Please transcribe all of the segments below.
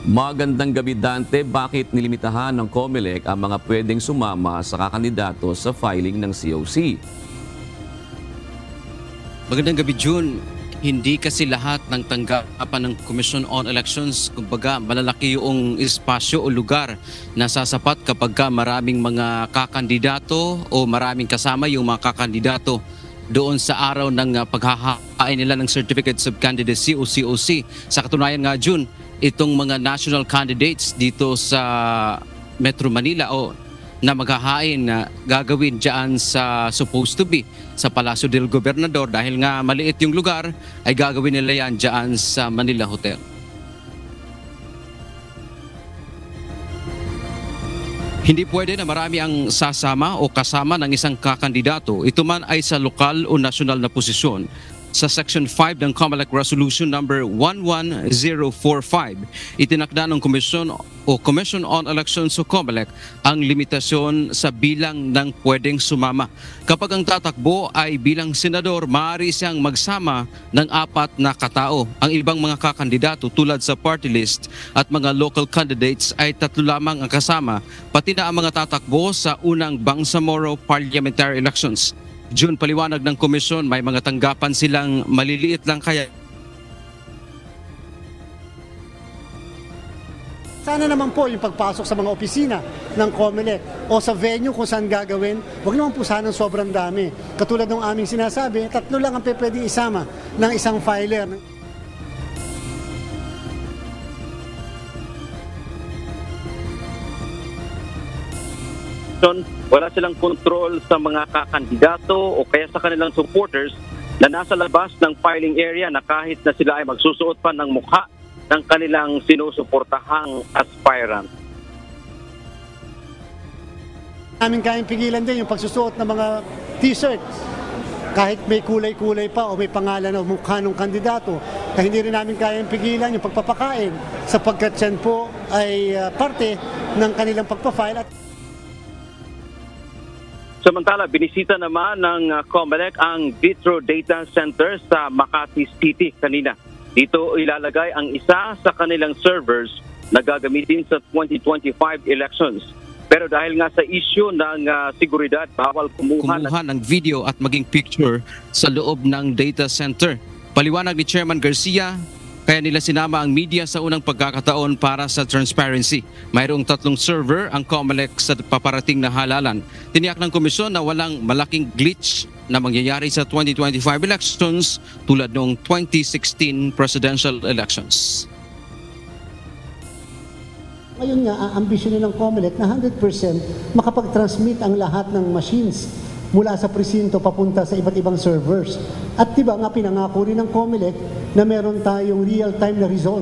Magandang gabi, Dante. Bakit nilimitahan ng COMELEC ang mga pwedeng sumama sa kakandidato sa filing ng COC? Magandang gabi, June. Hindi kasi lahat ng tanggapan ng Commission on Elections, kumbaga malalaki yung espasyo o lugar na sasapat kapag maraming mga kakandidato o maraming kasama yung mga kakandidato doon sa araw ng paghahain nila ng Certificates of Candidacy o COC. Sa katunayan nga, June, itong mga national candidates dito sa Metro Manila o na maghahain na gagawin dyan sa supposed to be sa Palacio del Gobernador dahil nga maliit yung lugar ay gagawin nila yan dyan sa Manila Hotel. Hindi pwede na marami ang sasama o kasama ng isang kakandidato. Ito man ay sa lokal o nasyonal na posisyon. Sa Section 5 ng COMELEC Resolution number 11045, itinakda ng Commission on Elections o COMELEC ang limitasyon sa bilang ng pwedeng sumama. Kapag ang tatakbo ay bilang senador, maaari siyang magsama ng 4 na katao. Ang ibang mga kakandidato tulad sa party list at mga local candidates ay 3 lamang ang kasama, pati na ang mga tatakbo sa unang Bangsamoro parliamentary elections. June, paliwanag ng komisyon, may mga tanggapan silang maliliit lang kaya. Sana naman po yung pagpasok sa mga opisina ng COMELEC o sa venue kung saan gagawin, huwag naman po sana sobrang dami. Katulad ng aming sinasabi, 3 lang ang pwedeng isama ng isang filer. Wala silang kontrol sa mga kakandidato o kaya sa kanilang supporters na nasa labas ng filing area na kahit na sila ay magsusuot pa ng mukha ng kanilang sinusuportahang aspirant. Namin kayang pigilan din yung pagsusuot ng mga t-shirt kahit may kulay-kulay pa o may pangalan o mukha ng kandidato. Kaya hindi rin namin kayang pigilan yung pagpapakain sapagkat yan po ay parte ng kanilang pagpafile. Samantala, binisita naman ng COMELEC ang Vitro Data Center sa Makati City kanina. Dito ilalagay ang isa sa kanilang servers na gagamitin sa 2025 elections. Pero dahil nga sa issue ng seguridad, bawal kumuha ng video at maging picture sa loob ng data center. Paliwanag ni Chairman Garcia, kaya nila sinama ang media sa unang pagkakataon para sa transparency. Mayroong 3 server ang COMELEC sa paparating na halalan. Tiniyak ng komisyon na walang malaking glitch na mangyayari sa 2025 elections tulad noong 2016 presidential elections. Ngayon nga, ang ambisyon ng COMELEC na 100% makapag-transmit ang lahat ng machines mula sa presinto papunta sa iba't ibang servers. At diba nga pinangako rin ng COMELEC na meron tayong real-time na result.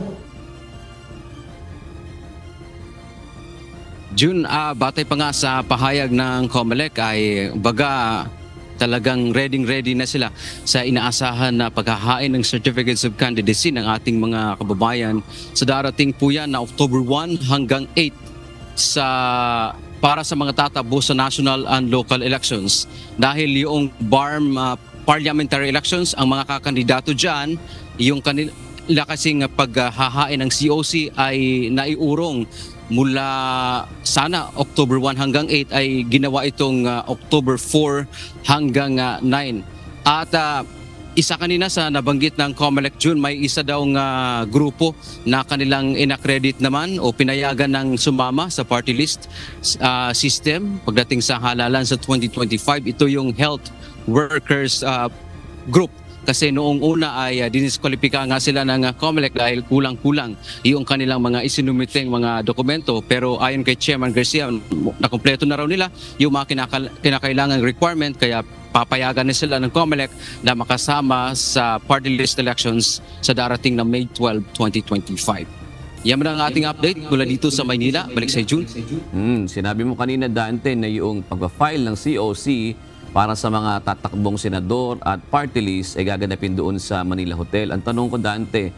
June, batay pa nga sa pahayag ng COMELEC ay baga talagang ready na sila sa inaasahan na paghahain ng Certificates of Candidacy ng ating mga kababayan sa darating po yan na October 1 hanggang 8 para sa mga tatakbo sa national and local elections. Dahil yung BARM parliamentary elections, ang mga kakandidato dyan, yung kanila kasing paghahain ng COC ay naiurong mula sana October 1 hanggang 8 ay ginawa itong October 4 hanggang 9. At isa kanina sa nabanggit ng COMELEC, June, may isa daw grupo na kanilang inaccredit naman o pinayagan ng sumama sa party list system pagdating sa halalan sa 2025. Ito yung health workers group. Kasi noong una ay diniskwalipika nga sila ng COMELEC dahil kulang-kulang yung kanilang mga isinumiteng mga dokumento. Pero ayon kay Chairman Garcia, nakumpleto na raw nila yung mga kinakailangang requirement, kaya papayagan na sila ng COMELEC na makasama sa party list elections sa darating na May 12, 2025. Yan ang ating update mula dito sa Maynila. Balik sa June. Sinabi mo kanina, Dante, na yung pag-file ng COC para sa mga tatakbong senador at party list ay gaganapin doon sa Manila Hotel. Ang tanong ko, Dante,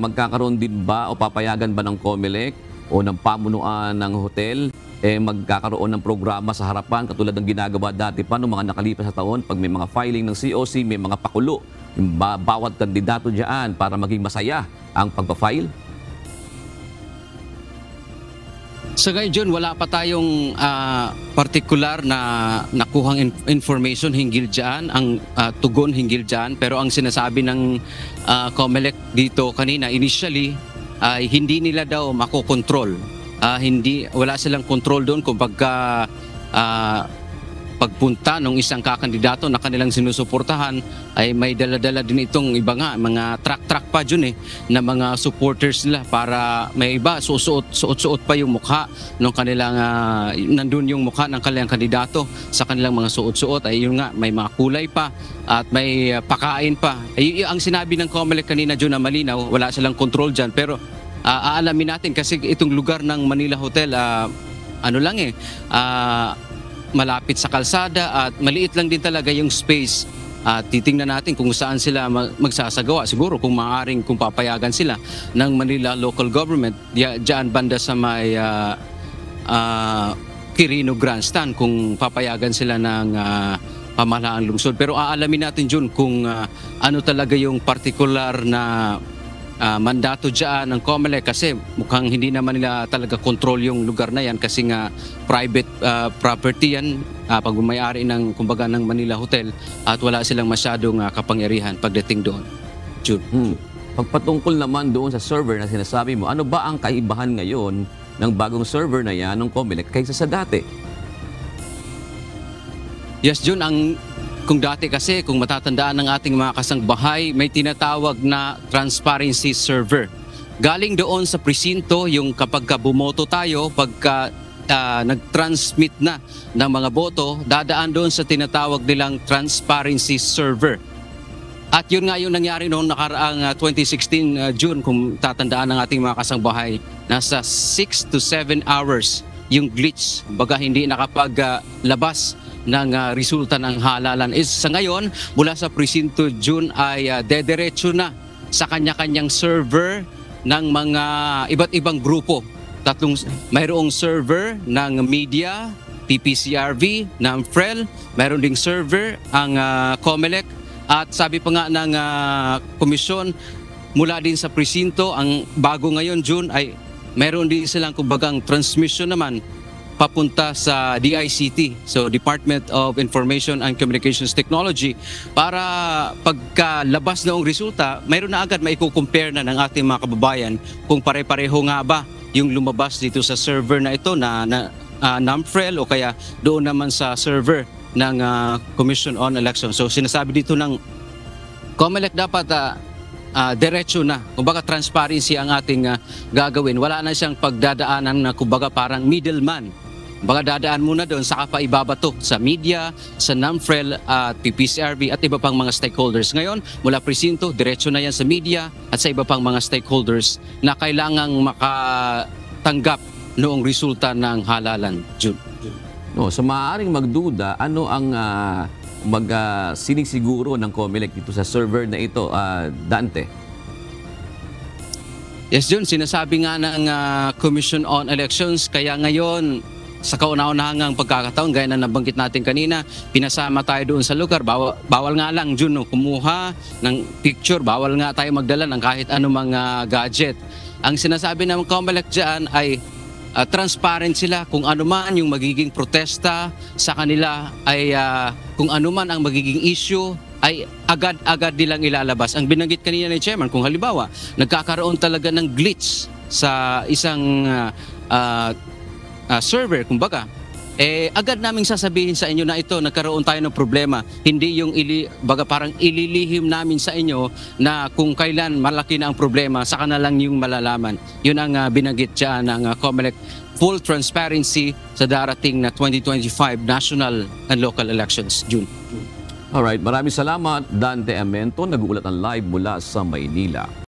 magkakaroon din ba o papayagan ba ng COMELEC o ng pamunuan ng hotel magkakaroon ng programa sa harapan katulad ng ginagawa dati pa noong mga nakalipas na taon pag may mga filing ng COC, may mga pakulo yung bawat kandidato dyan para maging masaya ang pagpa-file? Sa ngayon, John, wala pa tayong particular na nakuhang information hinggil dyan, ang tugon hinggil dyan. Pero ang sinasabi ng COMELEC dito kanina, initially, ay hindi nila daw makokontrol. Wala silang control doon kung pagpunta ng isang kakandidato na kanilang sinusuportahan ay may dala-dala din itong iba nga, mga truck pa dyan na mga supporters nila para may iba suot pa yung mukha ng kanilang nandun yung mukha ng kanilang kandidato sa kanilang mga suot ay yun nga, may mga kulay pa at may pakain pa. Ang sinabi ng COMELEC kanina dyan na malinaw, wala silang control dyan, pero aalamin natin kasi itong lugar ng Manila Hotel malapit sa kalsada at maliit lang din talaga yung space. Titingnan natin kung saan sila magsasagawa. Siguro kung maaaring, kung papayagan sila ng Manila Local Government, diyan banda sa may Quirino Grandstand, kung papayagan sila ng pamahalaang lungsod. Pero aalamin natin dyan kung ano talaga yung particular na mandato dyan ng COMELEC, kasi mukhang hindi naman nila talaga control yung lugar na yan kasi nga private property yan pag may-ari ng kumbaga ng Manila Hotel at wala silang masyadong kapangyarihan pagdating doon. Jude. Pagpatungkol naman doon sa server na sinasabi mo, ano ba ang kaibahan ngayon ng bagong server na yan ng COMELEC kaysa sa dati? Yes, Jun, kung dati kasi, kung matatandaan ng ating mga kasangbahay, may tinatawag na transparency server. Galing doon sa presinto, yung kapag bumoto tayo, pagka nag-transmit na ng mga boto, dadaan doon sa tinatawag nilang transparency server. At yun nga yung nangyari noong nakaraang 2016 June, kung tatandaan ng ating mga kasangbahay, nasa 6 to 7 hours yung glitch, baga hindi nakapaglabas ng resulta ng halalan. Sa ngayon, mula sa presinto June ay dederecho na sa kanya-kanyang server ng mga iba't ibang grupo. Mayroong server ng media, PPCRV, ng FREL, mayroon ding server ang COMELEC, at sabi pa nga ng komisyon mula din sa presinto, ang bago ngayon June ay mayroon din silang kumbagang transmission naman papunta sa DICT, so Department of Information and Communications Technology, para pagkalabas na ang resulta, mayroon na agad maiko-compare na ng ating mga kababayan kung pare-pareho nga ba yung lumabas dito sa server na ito na NAMFREL o kaya doon naman sa server ng Commission on Elections. So sinasabi dito ng COMELEC dapat diretso na, kumbaga transparency ang ating gagawin. Wala na siyang pagdadaanan na kumbaga parang middleman. Kumbaga dadaan muna doon, saka pa ibabato sa media, sa NAMFREL at PPCRV at iba pang mga stakeholders. Ngayon, mula presinto, diretso na yan sa media at sa iba pang mga stakeholders na kailangang makatanggap noong resulta ng halalan. June. No, so maaaring magduda, ano ang sinisiguro ng COMELEC dito sa server na ito, Dante? Yes, Jun, sinasabi nga ng Commission on Elections, kaya ngayon sa kauna-unahang pagkakataon, gaya na nabanggit natin kanina, pinasama tayo doon sa lugar. Bawal nga lang, Jun, kumuha ng picture, bawal nga tayo magdala ng kahit anumang gadget. Ang sinasabi ng COMELEC dyan ay transparent sila, kung ano man yung magiging protesta sa kanila ay kung ano man ang magiging issue ay agad-agad nilang ilalabas. Ang binanggit kanina ni Chairman, kung halimbawa nagkakaroon talaga ng glitch sa isang server, kumbaga, agad naming sasabihin sa inyo na ito, nagkaroon tayo ng problema. Hindi yung parang ililihim namin sa inyo na kung kailan malaki na ang problema, saka na lang yung malalaman. Yun ang binanggit dyan ng COMELEC, full transparency sa darating na 2025 national and local elections, June. Alright, maraming salamat, Dante Amento, nag-uulat ang live mula sa Maynila.